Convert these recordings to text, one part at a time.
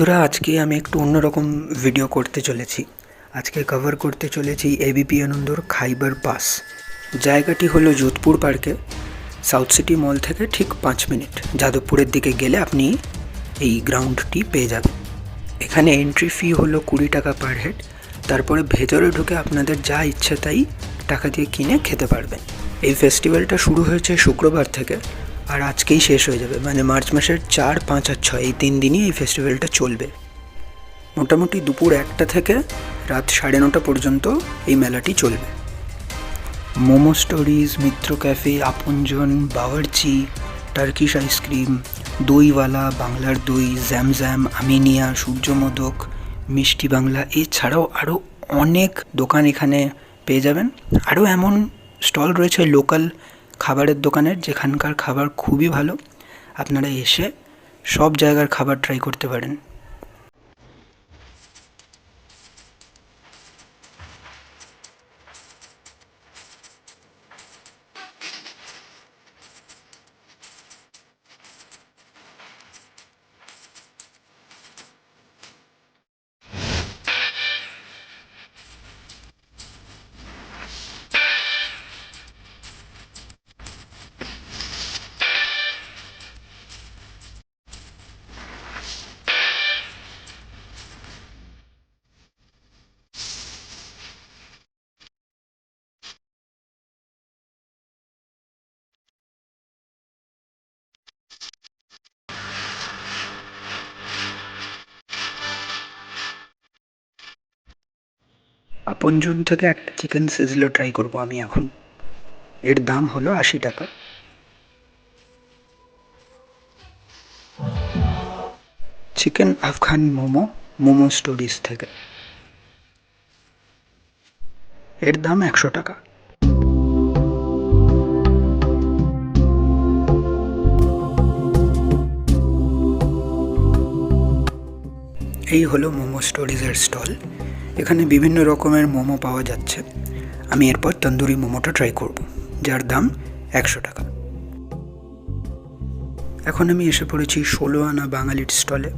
বন্ধুরা, আজকে আমি একটু অন্যরকম ভিডিও করতে চলেছি। আজকে কভার করতে চলেছি এবিপি আনন্দর খাইবার পাস। জায়গাটি হলো যোধপুর পার্কে, সাউথ সিটি মল থেকে ঠিক 5 মিনিট যাদবপুরের দিকে গেলে আপনি এই গ্রাউন্ডটি পেয়ে যাবেন। এখানে এন্ট্রি ফি হলো 20 টাকা পার হেড। তারপরে ভেতরে ঢুকে আপনাদের যা ইচ্ছে তাই টাকা দিয়ে কিনে খেতে পারবেন। এই ফেস্টিভ্যালটা শুরু হয়েছে শুক্রবার থেকে আর আজকেই শেষ হয়ে যাবে, মানে মার্চ মাসের 4, 5 আর 6 এই 3 দিনই এই ফেস্টিভ্যালটা চলবে। মোটামুটি দুপুর 1টা থেকে রাত 9:30 পর্যন্ত এই মেলাটি চলবে। মোমো স্টোরিজ, মিত্র ক্যাফে, আপনজন, বাওয়ার্চি, টার্কিশ আইসক্রিম, দইওয়ালা, বাংলার দই, জ্যাম, আমিনিয়া, সূর্যমোদক, মিষ্টি বাংলা, এছাড়াও আরও অনেক দোকান এখানে পেয়ে যাবেন। আরও এমন স্টল রয়েছে লোকাল খাবারের দোকানের, যেখানকার খাবার খুবই ভালো। আপনারা এসে সব জায়গার খাবার ট্রাই করতে পারেন। আপনজন থেকে একটা চিকেন সিজলো ট্রাই করব আমি এখন। এর দাম হলো 80 টাকা। চিকেন আফগান মোমো স্টোরিজ থেকে, এর দাম 100 টাকা। এই হলো মোমো স্টোরিজের স্টল। এখানে বিভিন্ন রকমের মোমো পাওয়া যাচ্ছে। আমি এরপর তন্দুরি মোমোটা ট্রাই করব, যার দাম 100 টাকা। এখন আমি এসে পড়েছি 16 আনা বাঙালির স্টলে।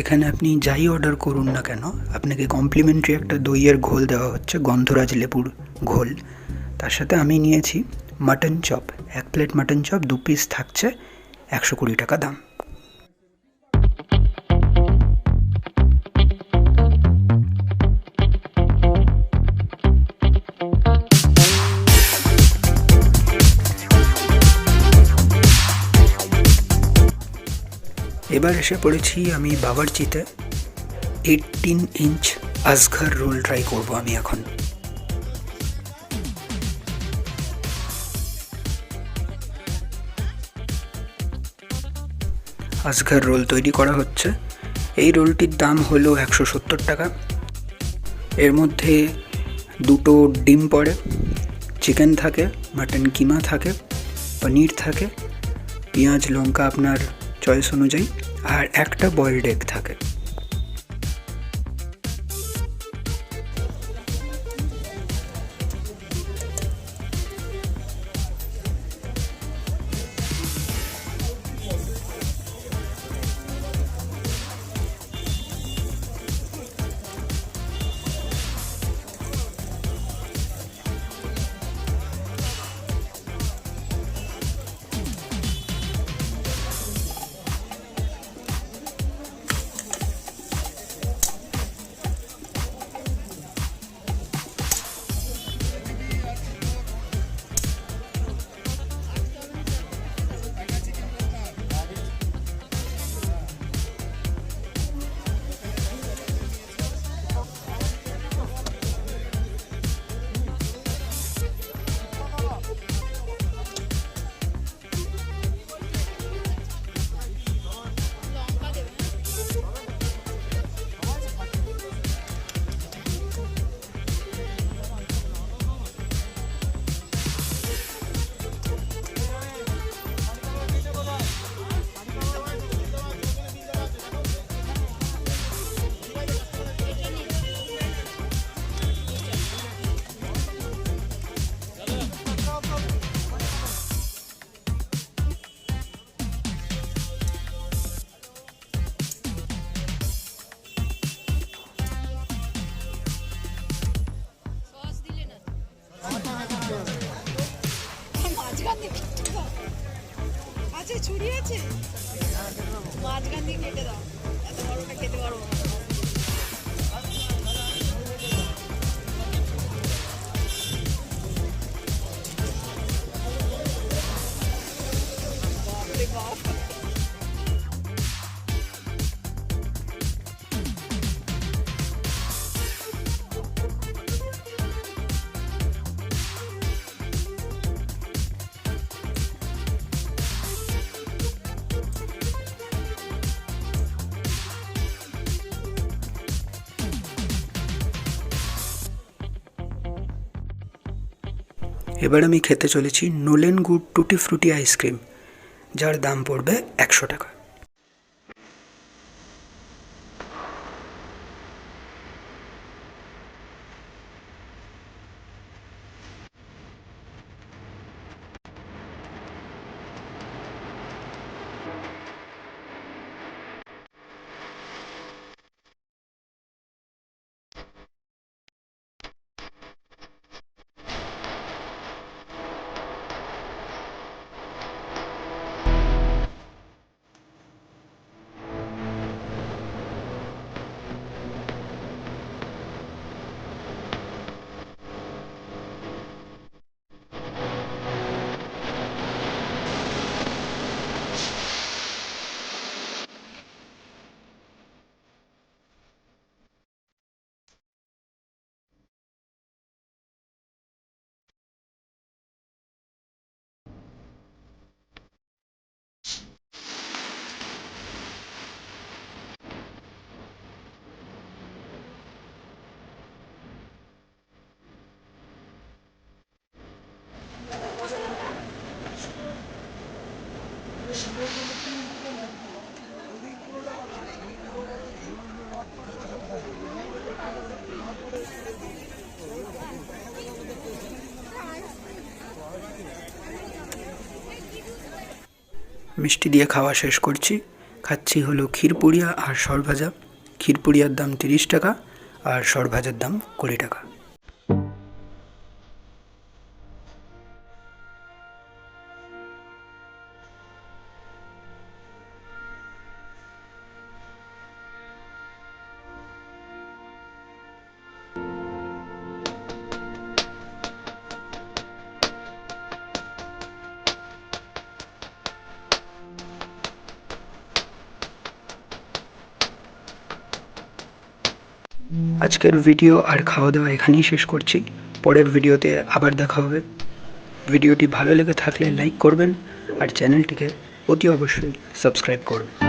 এখানে আপনি যাই অর্ডার করুন না কেন, আপনাকে কমপ্লিমেন্টারি একটা দইয়ের ঘোল দেওয়া হচ্ছে, গন্ধরাজ লেবুর ঘোল। তার সাথে আমি নিয়েছি mutton chop, 1 plate mutton chop, 2 piece থাকছে, 120 টাকা দাম। এবার এসে পড়েছি আমি বাওয়ার্চিতে। 18 ইঞ্চ আসঘর রোল ট্রাই করব আমি এখন। আসঘর রোল তৈরি করা হচ্ছে। এই রোলটির দাম হলো 170 টাকা। এর মধ্যে 2টো ডিম পড়ে, চিকেন থাকে, মাটন কিমা থাকে, পনির থাকে, পেঁয়াজ লঙ্কা আপনার চয়েস অনুযায়ী, আর একটা বয়েলড এগ থাকে। আছে, ছুরি আছে, মাঝখান দিয়ে কেটে দাও, এত বড়টা খেতে পারবো না। বাপরে বাপ। এবার আমি খেতে চলেছি নোলেন গুড টুটি ফ্রুটি আইসক্রিম, যার দাম পড়বে 100 টাকা। মিষ্টি দিয়ে খাওয়া শেষ করছি। খাচ্ছি হলো ক্ষীরপুরিয়া আর সরভাজা। ক্ষীরপুরিয়ার দাম 30 টাকা আর সরভাজার দাম 20 টাকা। আজকের ভিডিও আর খাওয়া দাওয়া এখানেই শেষ করছি। পরের ভিডিওতে আবার দেখা হবে। ভিডিওটি ভালো লেগে থাকলে লাইক করবেন আর চ্যানেলটিকে অতি অবশ্যই সাবস্ক্রাইব করবেন।